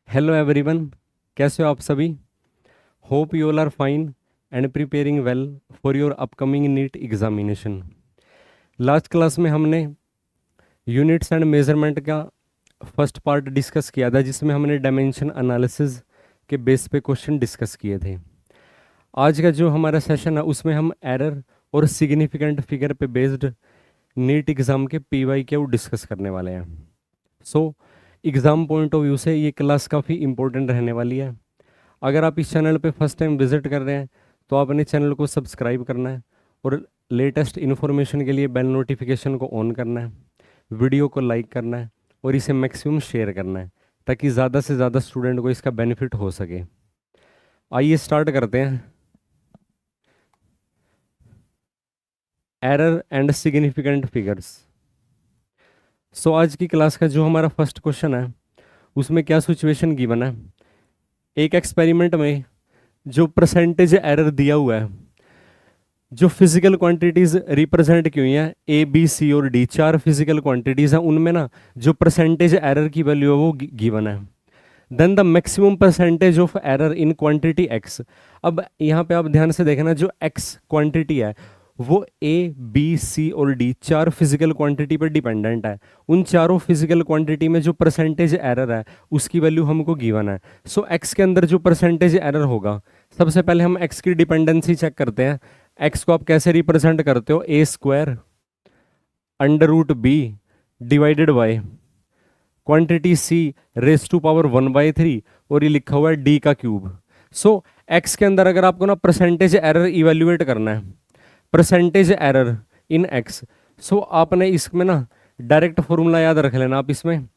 Hello everyone, कैसे हो आप सभी। Hope you all are fine and preparing well for your upcoming NEET examination. Last class में हमने यूनिट्स एंड मेजरमेंट का फर्स्ट पार्ट डिस्कस किया था, जिसमें हमने डायमेंशन एनालिसिस के बेस पे क्वेश्चन डिस्कस किए थे। आज का जो हमारा सेशन है उसमें हम एरर और सिग्निफिकेंट फिगर पे बेस्ड नीट एग्ज़ाम के PYQ डिस्कस करने वाले हैं। सो एग्ज़ाम पॉइंट ऑफ व्यू से ये क्लास काफ़ी इंपॉर्टेंट रहने वाली है। अगर आप इस चैनल पे फर्स्ट टाइम विजिट कर रहे हैं तो आपने चैनल को सब्सक्राइब करना है और लेटेस्ट इन्फॉर्मेशन के लिए बेल नोटिफिकेशन को ऑन करना है, वीडियो को लाइक करना है और इसे मैक्सिमम शेयर करना है ताकि ज़्यादा से ज़्यादा स्टूडेंट को इसका बेनिफिट हो सके। आइए स्टार्ट करते हैं। Error and significant figures. So आज की क्लास का जो हमारा फर्स्ट क्वेश्चन है उसमें क्या सिचुएशन गिवन है। एक एक्सपेरिमेंट में जो परसेंटेज एरर दिया हुआ है, जो फिजिकल क्वांटिटीज रिप्रेजेंट की हुई हैं A, B, C और D, 4 फिजिकल क्वांटिटीज हैं, उनमें ना जो परसेंटेज एरर की वैल्यू है वो गिवन है। Then the maximum percentage of error in quantity x। अब यहाँ पे आप ध्यान से देखना, जो x क्वांटिटी है वो A, B, C और D 4 फिजिकल क्वांटिटी पर डिपेंडेंट है। उन चारों फिजिकल क्वांटिटी में जो परसेंटेज एरर है उसकी वैल्यू हमको गिवन है। सो x के अंदर जो परसेंटेज एरर होगा, सबसे पहले हम x की डिपेंडेंसी चेक करते हैं। x को आप कैसे रिप्रेजेंट करते हो, A² √B divided by quantity C raise to power 1/3 और ये लिखा हुआ है D का क्यूब। सो x के अंदर अगर आपको ना परसेंटेज एरर इवेल्युएट करना है, परसेंटेज एरर इन x, सो आपने इसमें ना डायरेक्ट फॉर्मूला याद रख लेना। आप इसमें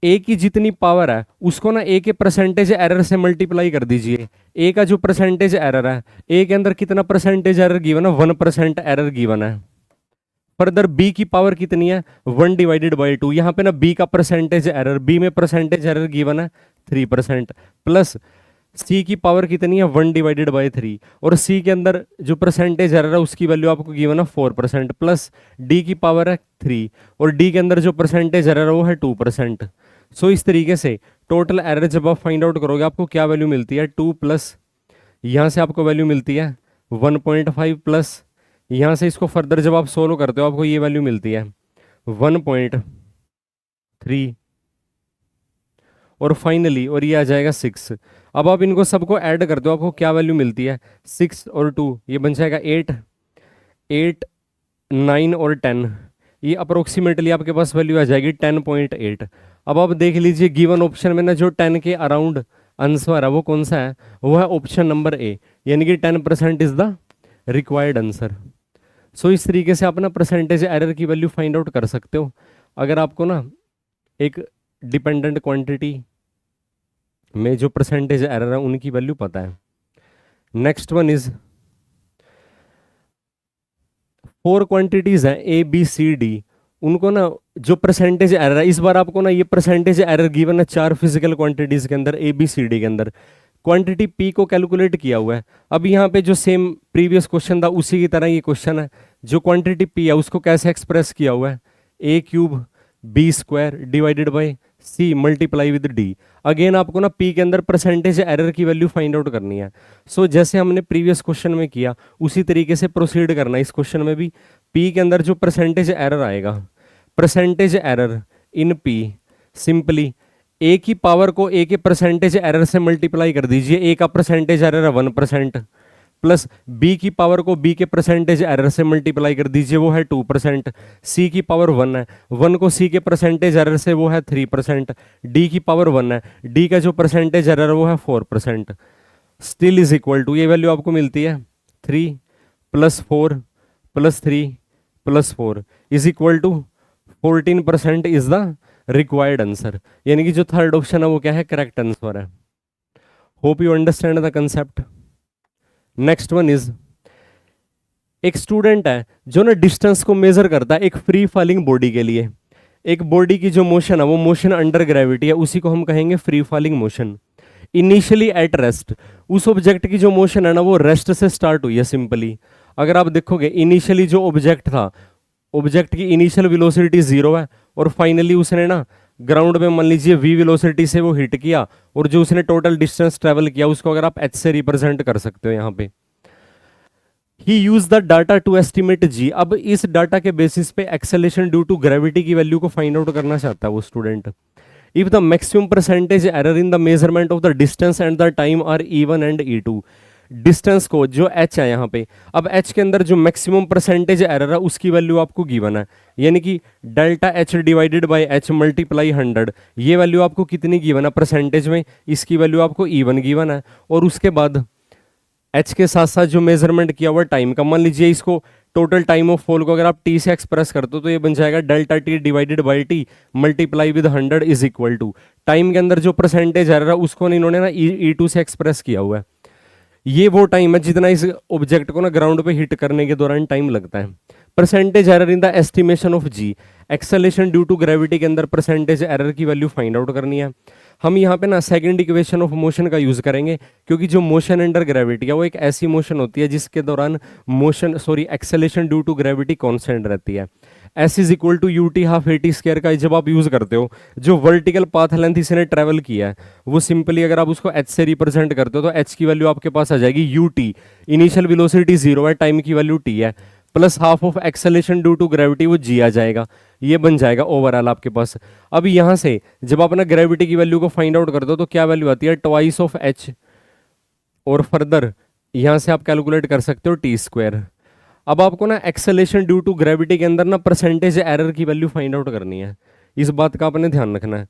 a की जितनी पावर है उसको ना a के परसेंटेज एरर से मल्टीप्लाई कर दीजिए। a का जो परसेंटेज एरर है, a के अंदर कितना परसेंटेज एरर गिवन है, 1% एरर गिवन है। फर्दर b की पावर कितनी है, 1/2। यहाँ पे ना b का परसेंटेज एरर, b में परसेंटेज एरर गिवन है 3%, प्लस c की पावर कितनी है, 1/3 और c के अंदर जो परसेंटेज एरर है उसकी वैल्यू आपको गिवन है 4%, प्लस d की पावर है 3 और d के अंदर जो परसेंटेज एरर है वो है 2%। सो इस तरीके से टोटल एरर जब आप फाइंड आउट करोगे आपको क्या वैल्यू मिलती है, 2 प्लस यहाँ से आपको वैल्यू मिलती है 1.5 प्लस यहाँ से इसको फर्दर जब आप सोल्व करते हो आपको ये वैल्यू मिलती है 1.3 और फाइनली और ये आ जाएगा 6। अब आप इनको सबको ऐड करते हो आपको क्या वैल्यू मिलती है, 6 और 2 ये बन जाएगा 8, 9 और 10, ये अप्रोक्सीमेटली आपके पास वैल्यू आ जाएगी 10.8। अब आप देख लीजिए गिवन ऑप्शन में ना जो 10 के अराउंड आंसर है वो कौन सा है, वो है ऑप्शन नंबर A, यानी कि 10% is the required answer. So इस तरीके से आप ना परसेंटेज एरर की वैल्यू फाइंड आउट कर सकते हो अगर आपको ना एक डिपेंडेंट क्वांटिटी में जो परसेंटेज एरर है उनकी वैल्यू पता है। नेक्स्ट वन इज 4 क्वांटिटीज हैं A, B, C, D, उनको ना जो परसेंटेज एरर है, इस बार आपको ना ये परसेंटेज एरर गिवन है 4 फिजिकल क्वांटिटीज के अंदर A, B, C, D के अंदर। क्वांटिटी P को कैलकुलेट किया हुआ है। अब यहाँ पे जो सेम प्रीवियस क्वेश्चन था उसी की तरह ये क्वेश्चन है। जो क्वांटिटी P है उसको कैसे एक्सप्रेस किया हुआ है, A³ B² divided by C multiply with D। Again आपको ना P के अंदर परसेंटेज एरर की वैल्यू फाइंड आउट करनी है। सो जैसे हमने प्रीवियस क्वेश्चन में किया उसी तरीके से प्रोसीड करना है। इस क्वेश्चन में भी P के अंदर जो परसेंटेज एरर आएगा, percentage error in P, simply A की पावर को A के परसेंटेज एरर से मल्टीप्लाई कर दीजिए। A का परसेंटेज एरर है 1%, प्लस B की पावर को B के परसेंटेज एरर से मल्टीप्लाई कर दीजिए, वो है 2%। C की पावर 1 है, 1 को C के परसेंटेज एरर से वो है 3%। D की पावर 1 है, D का जो परसेंटेज एरर है वो है 4%। स्टिल इज इक्वल टू, ये वैल्यू आपको मिलती है 3 + 4 + 3 + 4 is equal to 14% is the required answer. यानी कि जो थर्ड ऑप्शन है वो क्या है, करेक्ट आंसर है। Hope you understand the concept. Next one is, एक स्टूडेंट है जो ना डिस्टेंस को मेजर करता है एक फ्री फॉलिंग बॉडी के लिए। एक बॉडी की जो मोशन है वो मोशन अंडर ग्रेविटी है, उसी को हम कहेंगे free falling motion. Initially at rest, उस ऑब्जेक्ट की जो मोशन है ना वो रेस्ट से स्टार्ट हुई है सिंपली। अगर आप देखोगे इनिशियली जो ऑब्जेक्ट था, ऑब्जेक्ट की इनिशियल वेलोसिटी 0 है और फाइनली उसने ना ग्राउंड पे मान लीजिए v वेलोसिटी से वो हिट किया, और जो उसने टोटल डिस्टेंस ट्रेवल किया उसको अगर आप h से रिप्रेजेंट कर सकते हो यहाँ पे। He use the data to estimate g। अब इस डाटा के बेसिस पे एक्सेलेरेशन ड्यू टू ग्रेविटी की वैल्यू को फाइंड आउट करना चाहता है वो student. If the maximum percentage error in the measurement of the distance and the time are E1 and E2, distance को जो h है यहाँ पे, अब h के अंदर जो मैक्सिमम परसेंटेज एरर है उसकी वैल्यू आपको गिवन है, यानी कि delta h divided by h multiply 100, ये वैल्यू आपको कितनी गिवन है परसेंटेज में, इसकी वैल्यू आपको E1 गिवन है। और उसके बाद h के साथ साथ जो मेजरमेंट किया हुआ टाइम का, मान लीजिए इसको टोटल टाइम ऑफ फॉल को अगर आप t से एक्सप्रेस करते हो तो ये बन जाएगा delta t divided by t multiply with 100 is equal to time के अंदर जो परसेंटेज एरर है उसको इन्होंने ना E2 से एक्सप्रेस किया हुआ है। ये वो टाइम है जितना इस ऑब्जेक्ट को ना ग्राउंड पे हिट करने के दौरान टाइम लगता है। Percentage error in the estimation of g, acceleration due to gravity के अंदर परसेंटेज एरर की वैल्यू फाइंड आउट करनी है। हम यहाँ पे ना सेकंड इक्वेशन ऑफ मोशन का यूज करेंगे, क्योंकि जो मोशन अंडर ग्रेविटी है वो एक ऐसी मोशन होती है जिसके दौरान acceleration due to gravity constant रहती है। S is equal to u t half a t square का जब आप यूज करते हो, जो वर्टिकल पाथ लेंथ इसने ट्रेवल किया है वो सिंपली अगर आप उसको एच से रिप्रेजेंट करते हो तो एच की वैल्यू आपके पास आ जाएगी यू टी, इनिशियल वेलोसिटी 0 है, टाइम की वैल्यू टी है, plus half of acceleration due to gravity वो जी आ जाएगा, ये बन जाएगा ओवरऑल आपके पास। अब यहाँ से जब आप ना ग्रेविटी की वैल्यू को फाइंड आउट करते हो तो क्या वैल्यू आती है, ट्वाइस ऑफ एच, और फर्दर यहाँ से आप कैलकुलेट कर सकते हो टी स्क्वायर। अब आपको ना एक्सेलेरेशन ड्यू टू ग्रेविटी के अंदर ना परसेंटेज एरर की वैल्यू फाइंड आउट करनी है, इस बात का आपने ध्यान रखना है।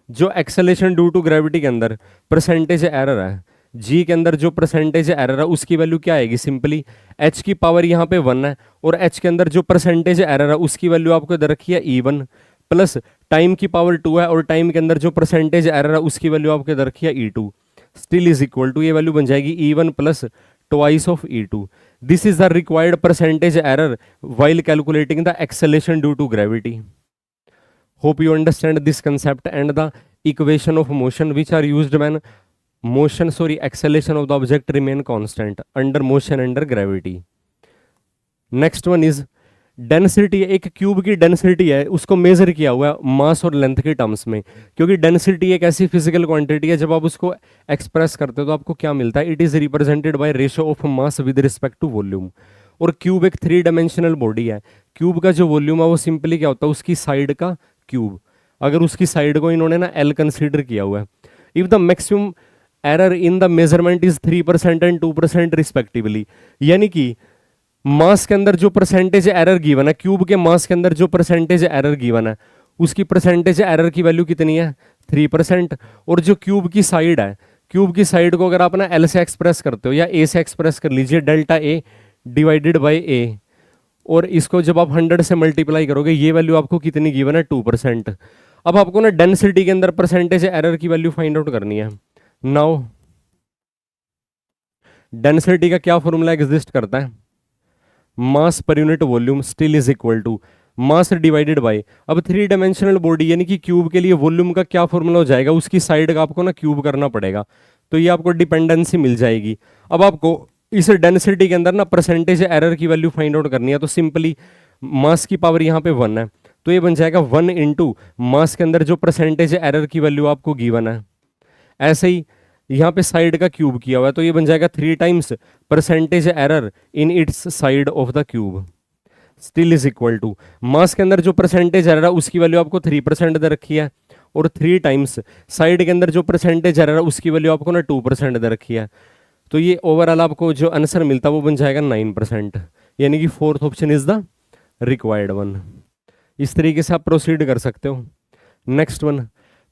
जो एक्सेलेरेशन ड्यू टू ग्रेविटी के अंदर परसेंटेज एरर है, जी के अंदर जो परसेंटेज एरर है उसकी वैल्यू क्या आएगी, सिंपली एच की पावर यहाँ पे 1 है, और एच के अंदर जो परसेंटेज एरर है उसकी वैल्यू आपको इधर रखी है E1, प्लस टाइम की पावर 2 है, और टाइम के अंदर जो परसेंटेज एरर है उसकी वैल्यू आपको इधर रखी है E2, still is equal to ये वैल्यू बन जाएगी E1 plus twice of E2। This is the required percentage error while calculating the acceleration due to gravity. Hope you understand this concept and the equation of motion which are used when acceleration of the object remain constant under motion under gravity. Next one is density. एक cube की density है उसको major किया हुआ है मास और length के terms में, क्योंकि डेंसिटी एक ऐसी फिजिकल क्वांटिटी है जब आप उसको एक्सप्रेस करते हो तो आपको क्या मिलता है, it is represented by ratio of mass with respect to volume. और क्यूब एक 3 डायमेंशनल बॉडी है, क्यूब का जो वॉल्यूम है वो सिंपली क्या होता है, उसकी साइड का क्यूब, अगर उसकी साइड को इन्होंने ना L कंसीडर किया हुआ है। If the maximum error in the measurement is 3% and 2% respectively, यानी कि मास के अंदर जो परसेंटेज एरर गिवन है, क्यूब के मास के अंदर जो परसेंटेज एरर गिवन है उसकी परसेंटेज एरर की वैल्यू कितनी है, 3%। और जो क्यूब की साइड है, क्यूब की साइड को अगर आप ना L से एक्सप्रेस करते हो या A से एक्सप्रेस कर लीजिए, delta A divided by A, और इसको जब आप 100 से मल्टीप्लाई करोगे ये वैल्यू आपको कितनी गिवन है, 2%। अब आपको ना डेंसिटी के अंदर परसेंटेज एरर की वैल्यू फाइंड आउट करनी है। नाउ डेंसिटी का क्या फॉर्मूला एग्जिस्ट करता है, मास पर unit volume still is equal to mass divided by, अब 3 डायमेंशनल बॉडी यानी कि क्यूब के लिए वॉल्यूम का क्या फॉर्मूला हो जाएगा, उसकी साइड का आपको ना क्यूब करना पड़ेगा, तो ये आपको डिपेंडेंसी मिल जाएगी। अब आपको इस डेंसिटी के अंदर ना परसेंटेज एरर की वैल्यू फाइंड आउट करनी है, तो सिंपली मास की पावर यहाँ पे 1 है तो ये बन जाएगा 1 इंटू मास के अंदर जो परसेंटेज एरर की वैल्यू आपको गिवन है, ऐसे ही यहाँ पे साइड का क्यूब किया हुआ है तो ये बन जाएगा 3 times percentage error in its side of the cube still is equal to mass के अंदर जो परसेंटेज एरर है उसकी वैल्यू आपको 3% दे रखी है, और 3 टाइम्स साइड के अंदर जो परसेंटेज एरर है उसकी वैल्यू आपको ना 2% दे रखी है, तो ये ओवरऑल आपको जो आंसर मिलता है वो बन जाएगा 9%, यानी कि 4th option is the required one. इस तरीके से आप प्रोसीड कर सकते हो। Next one,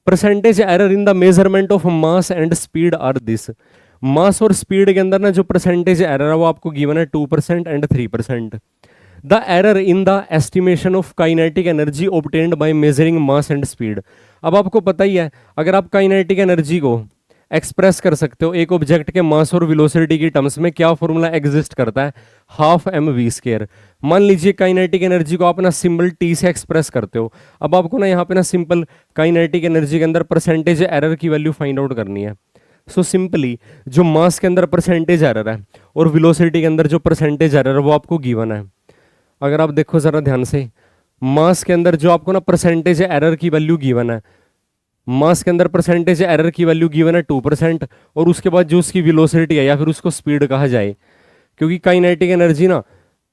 percentage error in the measurement of mass and speed are this. Mass और स्पीड के अंदर ना जो परसेंटेज एरर है वो आपको गिवन है 2% and 3%। The error in the estimation of kinetic energy obtained by measuring mass and speed. अब आपको पता ही है अगर आप काइनेटिक एनर्जी को एक्सप्रेस कर सकते हो एक ऑब्जेक्ट के मास और वेलोसिटी की टर्म्स में, क्या फॉर्मूला एग्जिस्ट करता है, हाफ mv²। मान लीजिए काइनेटिक एनर्जी को आप ना सिंबल t से एक्सप्रेस करते हो, अब आपको ना यहाँ पे ना सिंपल काइनेटिक एनर्जी के अंदर परसेंटेज एरर की वैल्यू फाइंड आउट करनी है। सो सिंपली जो मास के अंदर परसेंटेज एरर है और वेलोसिटी के अंदर जो परसेंटेज एरर है वो आपको गिवन है। अगर आप देखो जरा ध्यान से, मास के अंदर जो आपको ना परसेंटेज एरर की वैल्यू गिवन है, मास के अंदर परसेंटेज एरर की वैल्यू गिवन है 2%, और उसके बाद जो उसकी वेलोसिटी है या फिर उसको स्पीड कहा जाए, क्योंकि काइनेटिक एनर्जी ना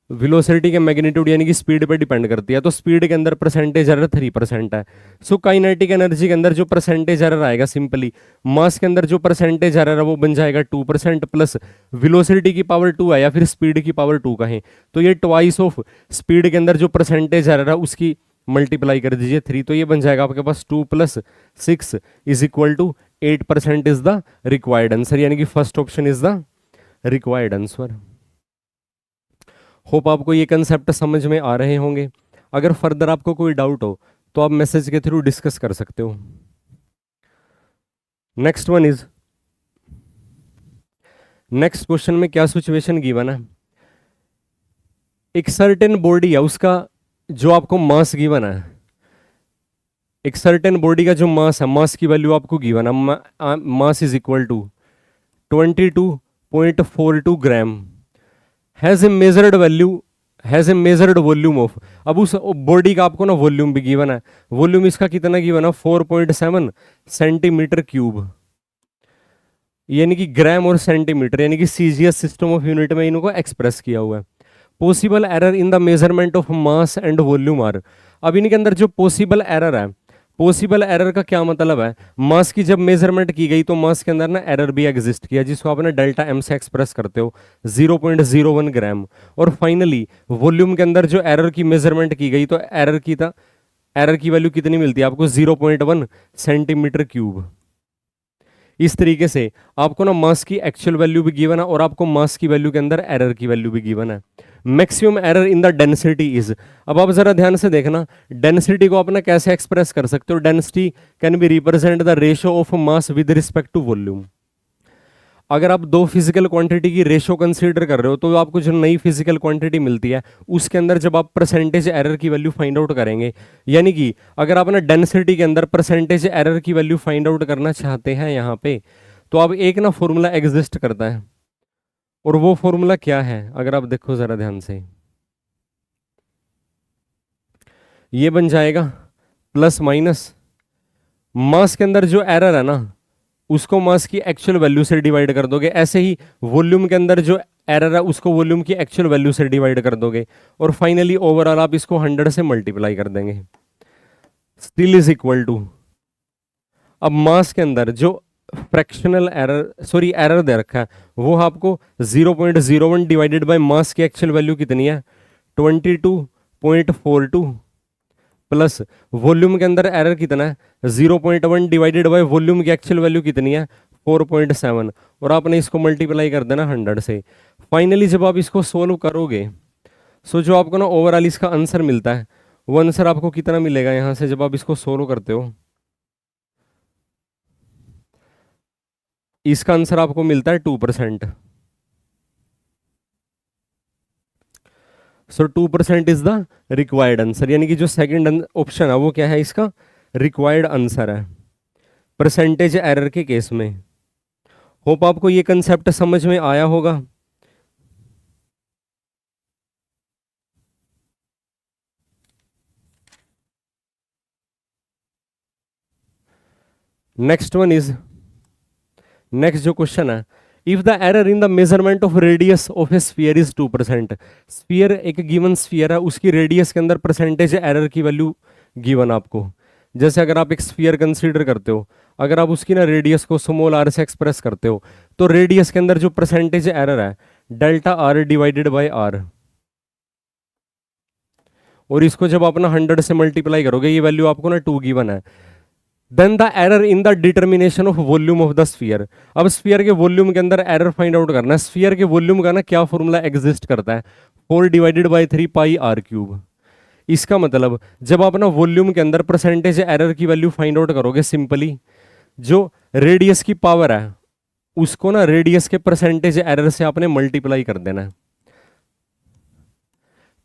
वेलोसिटी के मैग्नीट्यूड यानी कि स्पीड पे डिपेंड करती है, तो स्पीड के अंदर परसेंटेज एरर 3% है। सो काइनेटिक एनर्जी के अंदर जो परसेंटेज एरर आएगा सिंपली मास के अंदर जो परसेंटेज एरर है वो बन जाएगा 2% प्लस वेलोसिटी की पावर 2 है या फिर स्पीड की पावर 2 कहें तो ये ट्वाइस ऑफ स्पीड के अंदर जो परसेंटेज एरर है उसकी मल्टीप्लाई कर दीजिए 3, तो ये बन जाएगा आपके पास 2 + 6 is equal to 8% is the required answer, यानी कि first option is the required answer. Hope आपको ये कंसेप्ट समझ में आ रहे होंगे। अगर फर्दर आपको कोई डाउट हो तो आप मैसेज के थ्रू डिस्कस कर सकते हो। Next one is, next question में क्या सिचुएशन गिवन है, एक सर्टेन बॉडी है उसका जो आपको मास गिवन है, एक सर्टेन बॉडी का जो मास है, मास की वैल्यू आपको गिवन है, mass is equal to 22.42 gram, has a measured value, has a measured volume of, अब उस बॉडी का आपको ना वॉल्यूम भी गिवन है, वॉल्यूम इसका कितना गिवन है 4.7 सेंटीमीटर क्यूब, यानी कि ग्राम और सेंटीमीटर, यानी कि सीजीएस सिस्टम ऑफ यूनिट में इनको एक्सप्रेस किया हुआ है। Possible error in the measurement of mass and volume are, अब इनके अंदर जो पॉसिबल एरर है, पॉसिबल एरर का क्या मतलब है, मास की जब मेजरमेंट की गई तो मास के अंदर ना एरर भी एग्जिस्ट किया जिसको आप ना डेल्टा एम से एक्सप्रेस करते हो 0.01 ग्राम, और फाइनली वॉल्यूम के अंदर जो एरर की मेजरमेंट की गई तो एरर की वैल्यू कितनी मिलती है आपको 0.1 सेंटीमीटर क्यूब। इस तरीके से आपको ना मास की एक्चुअल वैल्यू भी गिवन है और आपको मास की वैल्यू के अंदर एरर की वैल्यू भी गिवन है। Maximum error in the density is, अब आप जरा ध्यान से देखना डेंसिटी को अपना कैसे एक्सप्रेस कर सकते हो, density can be represent the ratio of mass with respect to volume. अगर आप दो फिजिकल क्वांटिटी की रेशियो कंसीडर कर रहे हो तो आपको जो नई फिजिकल क्वांटिटी मिलती है उसके अंदर जब आप परसेंटेज एरर की वैल्यू फाइंड आउट करेंगे, यानी कि अगर आप ना डेंसिटी के अंदर परसेंटेज एरर की वैल्यू फाइंड आउट करना चाहते हैं यहाँ पे, तो अब एक ना फॉर्मूला एग्जिस्ट करता है, और वो फॉर्मूला क्या है अगर आप देखो जरा ध्यान से, ये बन जाएगा प्लस माइनस मास के अंदर जो एरर है ना उसको मास की एक्चुअल वैल्यू से डिवाइड कर दोगे, ऐसे ही वॉल्यूम के अंदर जो एरर है उसको वॉल्यूम की एक्चुअल वैल्यू से डिवाइड कर दोगे, और फाइनली ओवरऑल आप इसको 100 से मल्टीप्लाई कर देंगे, स्टिल इज इक्वल टू, अब मास के अंदर जो फ्रैक्शनल एरर सॉरी एरर दे रखा है वो आपको 0.01 डिवाइडेड बाय मास की एक्चुअल वैल्यू कितनी है 22.42 प्लस वॉल्यूम के अंदर एरर कितना है 0.1 डिवाइडेड बाय वॉल्यूम की एक्चुअल वैल्यू कितनी है 4.7, और आपने इसको मल्टीप्लाई कर देना 100 से। फाइनली जब आप इसको सोल्व करोगे सो जो आपको ना ओवरऑल इसका आंसर मिलता है वो आंसर आपको कितना मिलेगा यहां से जब आप इसको सोल्व करते हो, इसका आंसर आपको मिलता है 2%। सो 2% इज द रिक्वायर्ड आंसर, यानी कि जो सेकंड ऑप्शन है वो क्या है इसका रिक्वायर्ड आंसर है परसेंटेज एरर के केस में। होप आपको ये कंसेप्ट समझ में आया होगा। नेक्स्ट वन इज, नेक्स्ट जो क्वेश्चन है, if the error in the measurement of radius of A sphere is 2%, sphere एक गिवन स्फीयर है उसकी रेडियस के अंदर परसेंटेज एरर की वैल्यू गिवन आपको, जैसे अगर आप एक स्फीयर कंसीडर करते हो, अगर आप उसकी ना रेडियस को स्मॉल आर से एक्सप्रेस करते हो तो रेडियस के अंदर जो परसेंटेज एरर है delta r divided by r, और इसको जब आप ना 100 से मल्टीप्लाई करोगे ये वैल्यू आपको ना 2 गिवन है, then the error in the determination of volume of the sphere. अब स्फीयर के वॉल्यूम के अंदर एरर फाइंड आउट करना है, स्फीयर के वॉल्यूम का ना क्या फॉर्मूला एग्जिस्ट करता है 4 divided by 3 pi r cube. इसका मतलब जब आप ना वॉल्यूम के अंदर परसेंटेज एरर की वैल्यू फाइंड आउट करोगे सिंपली जो रेडियस की पावर है उसको ना रेडियस के परसेंटेज एरर से आपने मल्टीप्लाई कर देना है,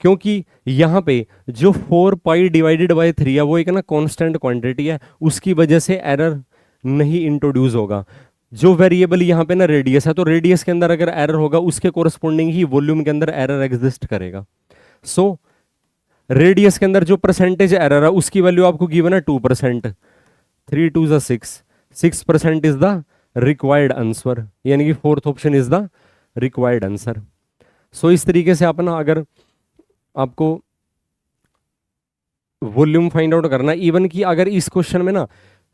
क्योंकि यहाँ पे जो 4 पाई डिवाइडेड बाय 3 है वो एक ना कांस्टेंट क्वांटिटी है, उसकी वजह से एरर नहीं इंट्रोड्यूस होगा। जो वेरिएबल यहाँ पे ना रेडियस है तो रेडियस के अंदर अगर एरर होगा उसके कोरस्पोंडिंग ही वॉल्यूम के अंदर एरर एग्जिस्ट करेगा। सो रेडियस के अंदर जो परसेंटेज एरर है उसकी वैल्यू आपको गिवन है 2%, 3 2 ज़ा 6% इज द रिक्वायर्ड आंसर, यानी कि fourth option is the required answer. So इस तरीके से आप ना, अगर आपको वॉल्यूम फाइंड आउट करना, इवन कि अगर इस क्वेश्चन में ना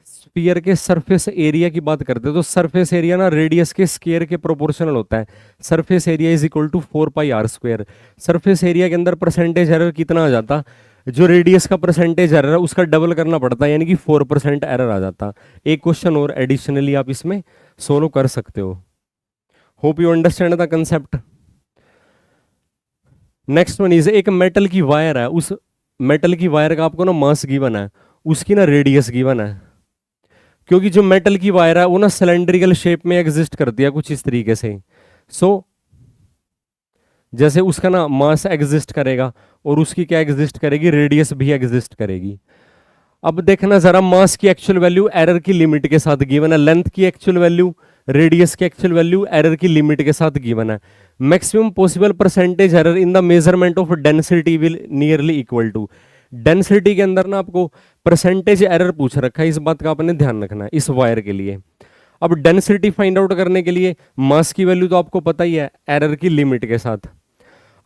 स्फीयर के सरफेस एरिया की बात करते हैं तो सरफेस एरिया ना रेडियस के स्क्वायर के प्रोपोर्शनल होता है। Surface area is equal to 4πr²। Surface area के अंदर परसेंटेज एरर कितना आ जाता, जो रेडियस का परसेंटेज एरर है उसका डबल करना पड़ता है, यानी कि 4% एरर आ जाता। एक क्वेश्चन और एडिशनली आप इसमें सोल्व कर सकते हो। Hope you understand the concept. Next one is, एक मेटल की वायर है, उस मेटल की वायर का आपको ना मास गिवन है, उसकी ना रेडियस गिवन है। क्योंकि जो मेटल की वायर है वो ना सिलेंड्रिकल शेप में एग्जिस्ट करती है कुछ इस तरीके से। सो जैसे उसका ना मास एग्जिस्ट करेगा और उसकी क्या एग्जिस्ट करेगी, रेडियस भी एग्जिस्ट करेगी। अब देखना जरा, मास की एक्चुअल वैल्यू एरर की लिमिट के साथ गिवन है, लेंथ की एक्चुअल वैल्यू, रेडियस की एक्चुअल वैल्यू एरर की लिमिट के साथ गिवन है। Maximum possible percentage error in the measurement of density will nearly equal to. Density के अंदर ना आपको परसेंटेज एरर पूछ रखा है, इस बात का आपने ध्यान रखना है इस वायर के लिए। अब डेंसिटी फाइंड आउट करने के लिए मास की वैल्यू तो आपको पता ही है, एरर की लिमिट के साथ।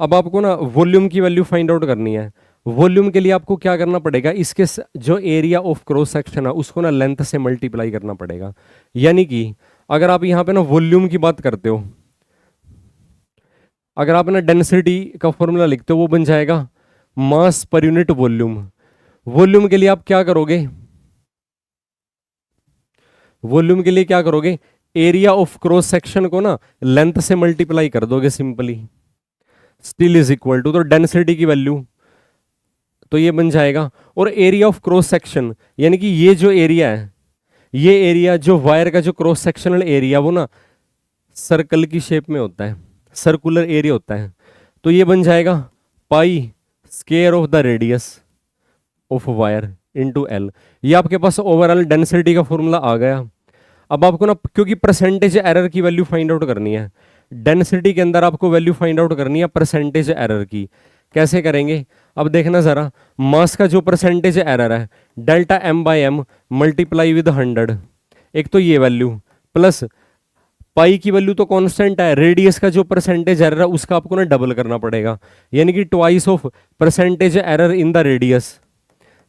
अब आपको ना वॉल्यूम की वैल्यू फाइंड आउट करनी है। वॉल्यूम के लिए आपको क्या करना पड़ेगा, इसके जो एरिया ऑफ क्रॉस सेक्शन है उसको ना लेंथ से मल्टीप्लाई करना पड़ेगा। यानी कि अगर आप यहाँ पे ना वॉल्यूम की बात करते हो, अगर आप ना डेंसिटी का फॉर्मूला लिखते हो वो बन जाएगा मास पर यूनिट वॉल्यूम। वॉल्यूम के लिए आप क्या करोगे, वॉल्यूम के लिए क्या करोगे, एरिया ऑफ क्रॉस सेक्शन को ना लेंथ से मल्टीप्लाई कर दोगे simply, still is equal to, तो डेंसिटी की वैल्यू तो ये बन जाएगा, और एरिया ऑफ क्रॉस सेक्शन यानी कि ये जो एरिया है, ये एरिया जो वायर का जो क्रॉस सेक्शनल एरिया वो ना सर्कल की शेप में होता है, सर्कुलर एरिया होता है, तो ये बन जाएगा pi square of the radius of wire into L. ये आपके पास ओवरऑल डेंसिटी का फॉर्मूला आ गया। अब आपको ना, क्योंकि परसेंटेज एरर की वैल्यू फाइंड आउट करनी है, डेंसिटी के अंदर आपको वैल्यू फाइंड आउट करनी है परसेंटेज एरर की। कैसे करेंगे, अब देखना जरा, मास का जो परसेंटेज एरर है डेल्टा m/m मल्टीप्लाई विद 100, एक तो ये वैल्यू, प्लस पाई की वैल्यू तो कांस्टेंट है, रेडियस का जो परसेंटेज एरर है उसका आपको ना डबल करना पड़ेगा, यानी कि twice of percentage error in the radius,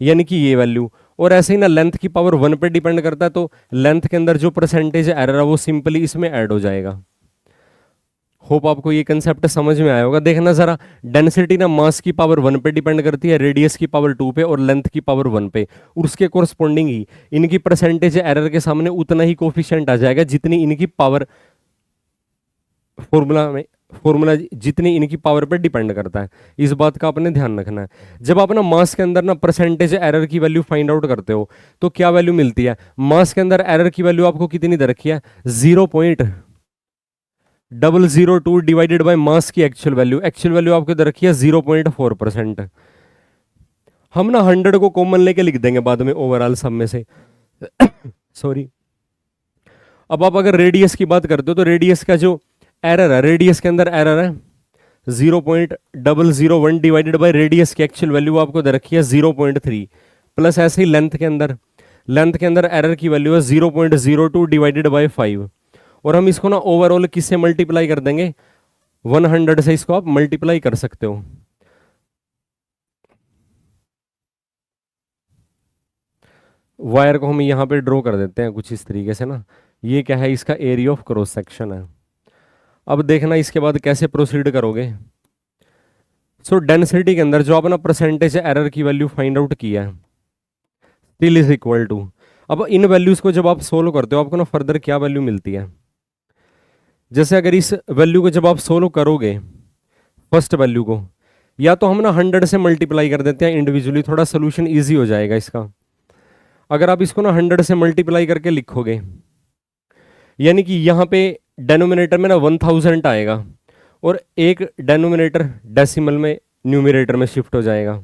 यानी कि ये वैल्यू। और ऐसे ही ना लेंथ की पावर 1 पे डिपेंड करता है, तो लेंथ के अंदर जो परसेंटेज एरर है वो सिंपली इसमें ऐड हो जाएगा। होप आपको ये कंसेप्ट समझ में आया होगा। देखना जरा, डेंसिटी ना मास की पावर 1 पे डिपेंड करती है, रेडियस की पावर 2 पे और लेंथ की पावर 1 पे, और उसके कोरस्पॉन्डिंग ही इनकी परसेंटेज एरर के सामने उतना ही कोफिशिएंट आ जाएगा जितनी इनकी पावर, फॉर्मूला जितनी इनकी पावर पे डिपेंड करता है। इस बात का आपने ध्यान रखना है। जब आप ना मास के अंदर ना परसेंटेज एरर की वैल्यू फाइंड आउट करते हो तो क्या वैल्यू मिलती है, मास के अंदर एरर की वैल्यू आपको कितनी दे रखी है, 0.002 डिवाइडेड बाय मास की एक्चुअल वैल्यू, एक्चुअल वैल्यू आपको दे रखी है 0.4%। हम ना 100 को कॉमन लेके लिख देंगे बाद में ओवरऑल सब में से सॉरी। अब आप अगर रेडियस की बात करते हो तो रेडियस का जो एरर है, रेडियस के अंदर एरर है 0.001 डिवाइडेड बाय रेडियस की एक्चुअल वैल्यू आपको दे रखी है 0.3, प्लस ऐसे ही लेंथ के अंदर एरर की वैल्यू है 0.02 डिवाइडेड बाय 5, और हम इसको ना ओवरऑल किससे मल्टीप्लाई कर देंगे, 100 से इसको आप मल्टीप्लाई कर सकते हो। वायर को हम यहां पे ड्रॉ कर देते हैं कुछ इस तरीके से ना, ये क्या है, इसका एरिया ऑफ क्रॉस सेक्शन है। अब देखना इसके बाद कैसे प्रोसीड करोगे। सो डेंसिटी के अंदर जो आपने परसेंटेज एरर की वैल्यू फाइंड आउट किया है, स्टिल इज इक्वल टू, अब इन वैल्यूज को जब आप सोल्व करते हो आपको ना फर्दर क्या वैल्यू मिलती है। जैसे अगर इस वैल्यू को जब आप सोल्व करोगे, फर्स्ट वैल्यू को, या तो हम ना 100 से मल्टीप्लाई कर देते हैं इंडिविजुअली, थोड़ा सोल्यूशन ईजी हो जाएगा इसका। अगर आप इसको ना 100 से मल्टीप्लाई करके लिखोगे, यानी कि यहाँ पे डेनोमिनेटर में ना 1000 आएगा और एक डेनोमिनेटर डेसिमल में न्यूमरेटर में शिफ्ट हो जाएगा।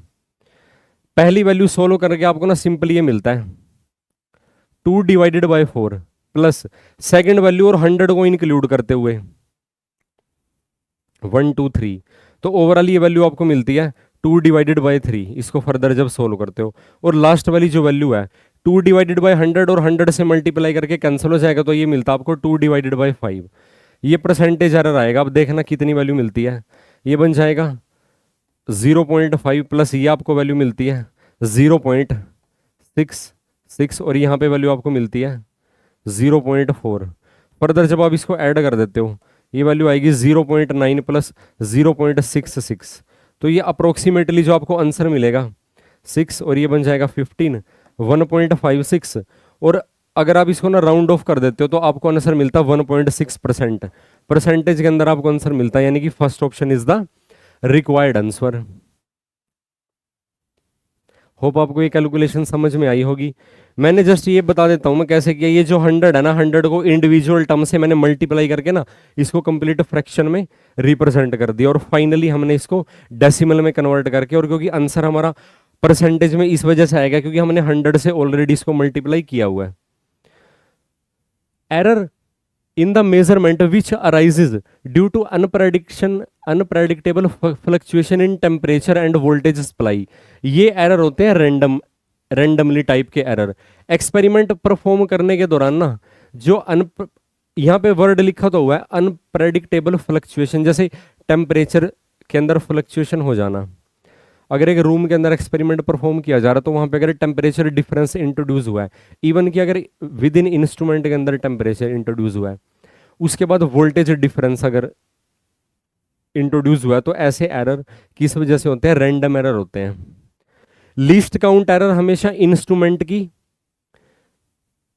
पहली वैल्यू सोल्व करके आपको ना सिंपल ये मिलता है 2 divided by 4, plus second value और 100 को इंक्लूड करते हुए 1 2 3, तो ओवरऑल ये वैल्यू आपको मिलती है 2 डिवाइडेड बाई 3, इसको फर्दर जब सोल्व करते हो, और लास्ट वाली जो वैल्यू है 2 डिवाइडेड बाई 100 और 100 से मल्टीप्लाई करके कैंसिल हो जाएगा, तो ये मिलता आपको 2 डिवाइडेड बाई 5। ये परसेंटेज एरर आएगा। अब देखना कितनी वैल्यू मिलती है, ये बन जाएगा 0.5 प्लस ये आपको वैल्यू मिलती है 0.66 और यहाँ पे वैल्यू आपको मिलती है 0.4। फर्दर जब आप इसको ऐड कर देते हो ये वैल्यू आएगी 0.9 प्लस 0.66, तो ये अप्रोक्सीमेटली जो आपको आंसर मिलेगा 6 और ये बन जाएगा 15, 1.56। और अगर आप इसको ना राउंड ऑफ कर देते हो तो आपको आंसर मिलता है 1.6%। परसेंटेज के अंदर आपको आंसर मिलता है, यानी कि first option is the required answer. Hope आपको ये कैलकुलेशन समझ में आई होगी। मैंने जस्ट ये बता देता हूँ मैं कैसे किया। ये जो 100 है ना, 100 को इंडिविजुअल टर्म से मैंने मल्टीप्लाई करके ना इसको कंप्लीट फ्रैक्शन में रिप्रेजेंट कर दिया और फाइनली हमने इसको डेसिमल में कन्वर्ट करके, और क्योंकि आंसर हमारा परसेंटेज में इस वजह से आएगा क्योंकि हमने 100 से ऑलरेडी इसको मल्टीप्लाई किया हुआ है। Error in the measurement which arises due to unpredictable fluctuation in temperature and voltage supply, ये एरर होते हैं रैंडमली टाइप के एरर। एक्सपेरिमेंट परफॉर्म करने के दौरान ना जो यहाँ पे वर्ड लिखा तो हुआ है अनप्रेडिक्टेबल फ्लक्चुएशन, जैसे टेम्परेचर के अंदर फ्लक्चुएशन हो जाना। अगर एक रूम के अंदर एक्सपेरिमेंट परफॉर्म किया जा रहा है तो वहाँ पे अगर टेम्परेचर डिफरेंस इंट्रोड्यूस हुआ है, इवन कि अगर विद इन इंस्ट्रूमेंट के अंदर टेम्परेचर इंट्रोड्यूस हुआ है, उसके बाद वोल्टेज डिफरेंस अगर इंट्रोड्यूस हुआ है, तो ऐसे एरर किस वजह से होते हैं? रैंडम एरर होते हैं। लीस्ट काउंट एरर हमेशा इंस्ट्रूमेंट की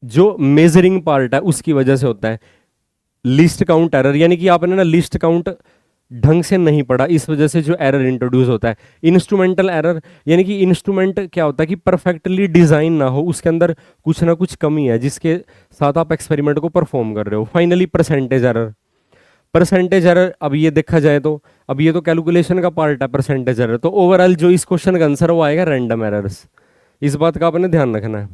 जो मेजरिंग पार्ट है उसकी वजह से होता है लीस्ट काउंट एरर, यानी कि आपने ना लीस्ट काउंट ढंग से नहीं पढ़ा, इस वजह से जो एरर इंट्रोड्यूस होता है। इंस्ट्रूमेंटल एरर यानी कि इंस्ट्रूमेंट क्या होता है कि परफेक्टली डिजाइन ना हो, उसके अंदर कुछ ना कुछ कमी है जिसके साथ आप एक्सपेरिमेंट को परफॉर्म कर रहे हो। Finally percentage error. Percentage error अब ये देखा जाए तो अब ये तो कैलकुलेशन का पार्ट है परसेंटेज एरर, तो ओवरऑल जो इस क्वेश्चन का आंसर वो आएगा रैंडम एरर्स। इस बात का आपने ध्यान रखना है।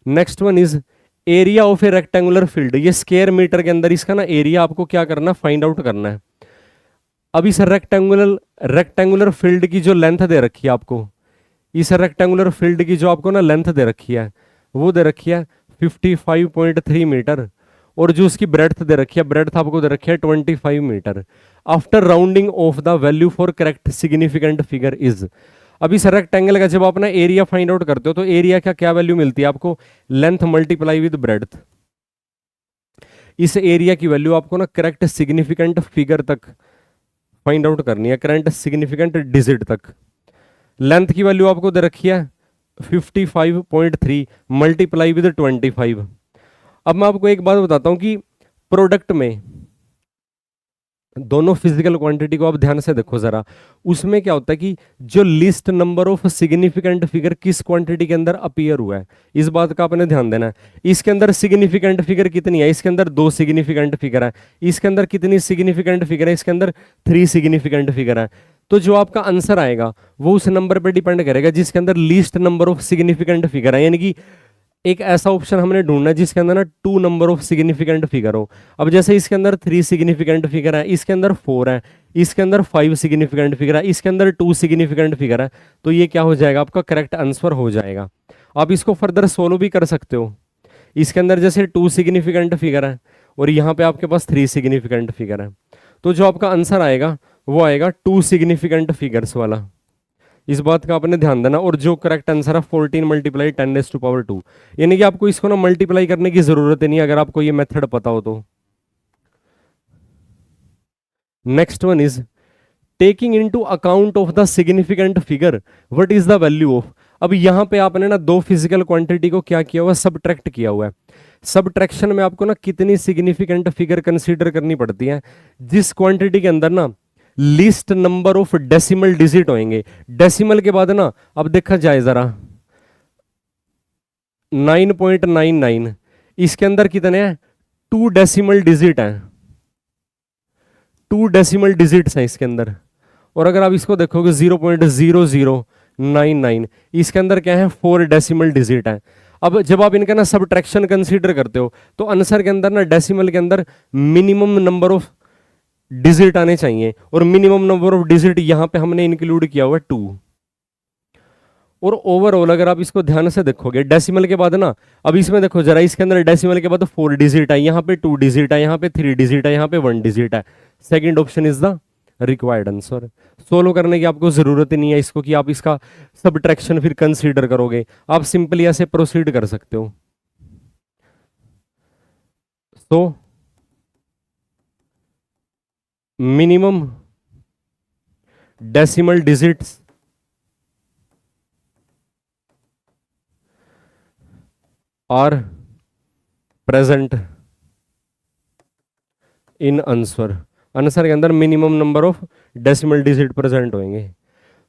Next one is area of A rectangular field. ये स्क्वायर मीटर के अंदर इसका ना एरिया आपको क्या करना, फाइंड आउट करना है। अब इस रेक्टेंगुलर फील्ड की जो लेंथ दे रखी है आपको, इस रेक्टेंगुलर फील्ड की जो आपको ना लेंथ दे रखी है वो दे रखी है 55.3 मीटर, और जो उसकी ब्रेड्थ दे रखी है, ब्रेड्थ आपको दे रखी है 25 metre. After rounding off the value for correct significant figure is. अब इस रेक्टेंगल का जब आप ना एरिया फाइंड आउट करते हो तो एरिया का क्या वैल्यू मिलती है आपको? Length multiply with breadth. इस एरिया की वैल्यू आपको ना करेक्ट सिग्निफिकेंट फिगर तक फाइंड आउट करनी है, करंट सिग्निफिकेंट डिजिट तक। लेंथ की वैल्यू आपको दे रखी है 55.3 मल्टीप्लाई विद 25। अब मैं आपको एक बात बताता हूं कि प्रोडक्ट में दोनों फिजिकल क्वांटिटी को आप ध्यान से देखो जरा, उसमें क्या होता है कि जो list number of significant figure किस क्वांटिटी के अंदर अपीयर हुआ है, इस बात का आपने ध्यान देना है। इसके अंदर सिग्निफिकेंट फिगर कितनी है? इसके अंदर 2 सिग्निफिकेंट फिगर है। इसके अंदर कितनी सिग्निफिकेंट फिगर है? इसके अंदर 3 सिग्निफिकेंट फिगर है। तो जो आपका आंसर आएगा वो उस नंबर पर डिपेंड करेगा जिसके अंदर least number of significant figure है, यानी कि एक ऐसा ऑप्शन हमने ढूंढना है जिसके अंदर ना 2 नंबर ऑफ सिग्निफिकेंट फिगर हो। अब जैसे इसके अंदर 3 सिग्निफिकेंट फिगर है, इसके अंदर 4 है, इसके अंदर 5 सिग्निफिकेंट फिगर है, इसके अंदर 2 सिग्निफिकेंट फिगर है, तो ये क्या हो जाएगा? आपका करेक्ट आंसर हो जाएगा। आप इसको फर्दर सोल्व भी कर सकते हो। इसके अंदर जैसे 2 सिग्निफिकेंट फिगर है और यहाँ पे आपके पास 3 सिग्निफिकेंट फिगर है, तो जो आपका आंसर आएगा वो आएगा 2 सिग्निफिकेंट फिगर्स वाला। इस बात का आपने ध्यान देना। और जो करेक्ट आंसर है 14 मल्टीप्लाई 10⁻², यानी कि आपको इसको ना मल्टीप्लाई करने की जरूरत ही नहीं अगर आपको ये मेथड पता हो तो। Next one is taking into account of the significant figure what is the value of. अब यहां पे आपने ना 2 फिजिकल क्वांटिटी को क्या किया हुआ है? सबट्रैक्ट किया हुआ है। सबट्रैक्शन में आपको ना कितनी सिग्निफिकेंट फिगर कंसीडर करनी पड़ती है? जिस क्वांटिटी के अंदर ना list number of decimal digit होंगे। डेसिमल के बाद ना अब देखा जाए जरा 9.99, इसके अंदर कितने हैं? 2 डेसिमल डिजिट हैं, 2 डेसिमल डिजिट्स हैं इसके अंदर। और अगर आप इसको देखोगे 0.0099, इसके अंदर क्या है? 4 डेसिमल डिजिट हैं। अब जब आप इनका ना सबट्रैक्शन कंसीडर करते हो तो आंसर के अंदर ना डेसिमल के अंदर मिनिमम नंबर ऑफ डिजिट आने चाहिए, और मिनिमम नंबर ऑफ डिजिट यहाँ पे हमने इंक्लूड किया हुआ है 2। और ओवरऑल अगर आप इसको ध्यान से देखोगे डेसिमल के बाद ना, अब इसमें देखो जरा, इसके अंदर डेसिमल के बाद 4 डिजिट है, यहाँ पे 2 डिजिट है, यहाँ पे 3 डिजिट है, यहाँ पे 1 डिजिट है। Second option is the required answer. Solve करने की आपको जरूरत ही नहीं है इसको कि आप इसका सबट्रैक्शन फिर कंसीडर करोगे, आप सिंपली ऐसे प्रोसीड कर सकते हो। तो minimum decimal digits are present in answer, answer के अंदर minimum number of decimal digit present होंगे।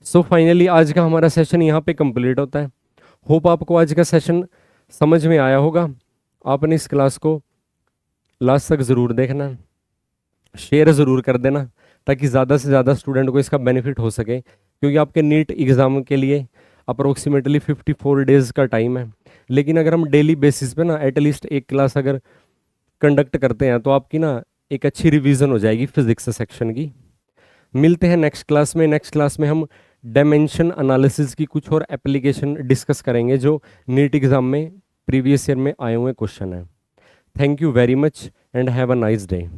सो फाइनली आज का हमारा सेशन यहाँ पे कंप्लीट होता है। होप आपको आज का सेशन समझ में आया होगा। आपने इस क्लास को लास्ट तक ज़रूर देखना, शेयर ज़रूर कर देना, ताकि ज़्यादा से ज़्यादा स्टूडेंट को इसका बेनिफिट हो सके, क्योंकि आपके नीट एग्ज़ाम के लिए अप्रोक्सीमेटली 54 डेज़ का टाइम है। लेकिन अगर हम डेली बेसिस पे ना एटलीस्ट एक क्लास अगर कंडक्ट करते हैं तो आपकी ना एक अच्छी रिवीजन हो जाएगी फिजिक्स सेक्शन की। मिलते हैं नेक्स्ट क्लास में। नेक्स्ट क्लास में हम डायमेंशन एनालिसिस की कुछ और एप्लीकेशन डिस्कस करेंगे जो नीट एग्ज़ाम में प्रीवियस ईयर में आए हुए क्वेश्चन हैं। Thank you very much and have a nice day.